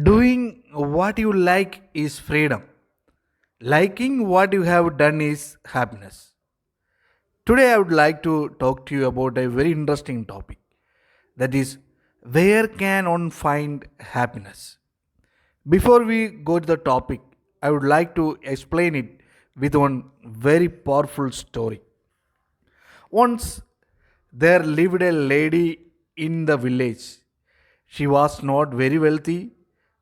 Doing what you like is freedom. Liking what you have done is happiness. Today, I would like to talk to you about a very interesting topic that is, where can one find happiness? Before we go to the topic, I would like to explain it with one very powerful story. Once there lived a lady in the village. She was not very wealthy,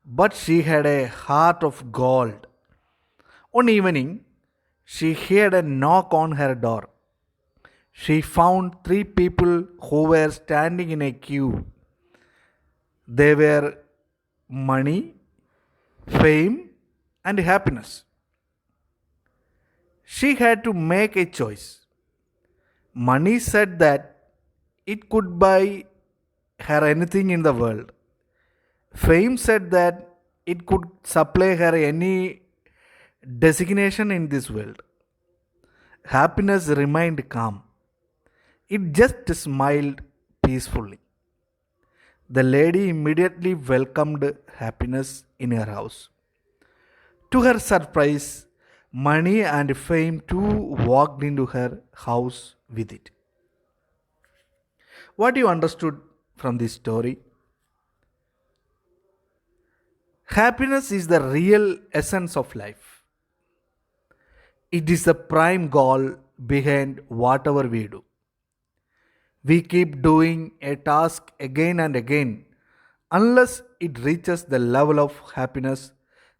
but she had a heart of gold. One evening, she heard a knock on her door. She found three people who were standing in a queue. They were money, fame, and happiness. She had to make a choice. Money said that it could buy her anything in the world. Fame said that it could supply her any designation in this world. Happiness remained calm. It just smiled peacefully. The lady immediately welcomed happiness in her house. To her surprise, money and fame too walked into her house with it. What you understood from this story? Happiness is the real essence of life. It is the prime goal behind whatever we do. We keep doing a task again and again unless it reaches the level of happiness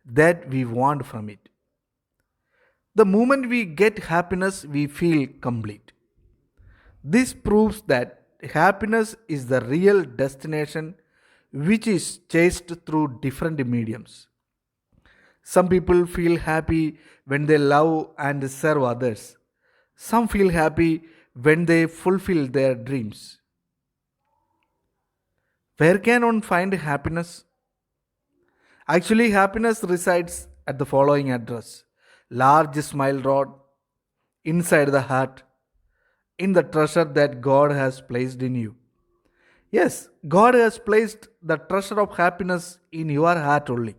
that we want from it. The moment we get happiness, we feel complete. This proves that happiness is the real destination which is chased through different mediums. Some people feel happy when they love and serve others. Some feel happy when they fulfill their dreams. Where can one find happiness? Actually, happiness resides at the following address: Large Smile Road, inside the heart, in the treasure that God has placed in you. Yes, God has placed the treasure of happiness in your heart only.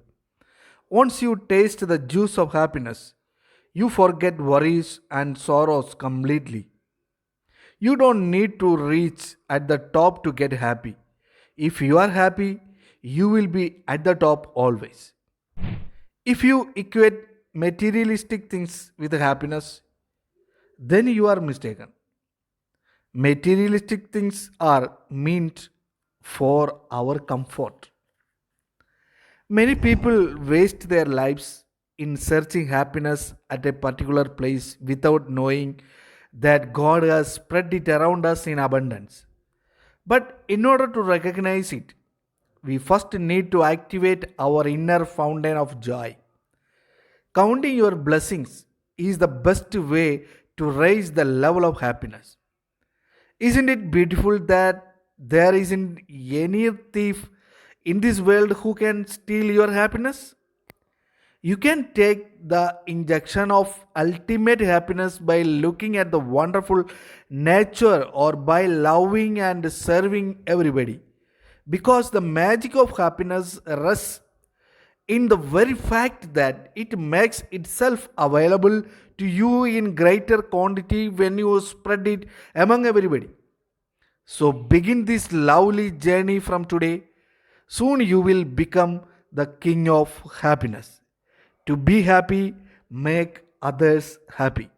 Once you taste the juice of happiness, you forget worries and sorrows completely. You don't need to reach at the top to get happy. If you are happy, you will be at the top always. If you equate materialistic things with happiness, then you are mistaken. Materialistic things are meant for our comfort. Many people waste their lives in searching happiness at a particular place without knowing that God has spread it around us in abundance. But in order to recognize it, we first need to activate our inner fountain of joy. Counting your blessings is the best way to raise the level of happiness. Isn't it beautiful that there isn't any thief in this world who can steal your happiness? You can take the injection of ultimate happiness by looking at the wonderful nature or by loving and serving everybody. Because the magic of happiness rests in the very fact that it makes itself available to you in greater quantity when you spread it among everybody. So begin this lovely journey from today. Soon you will become the king of happiness. To be happy, make others happy.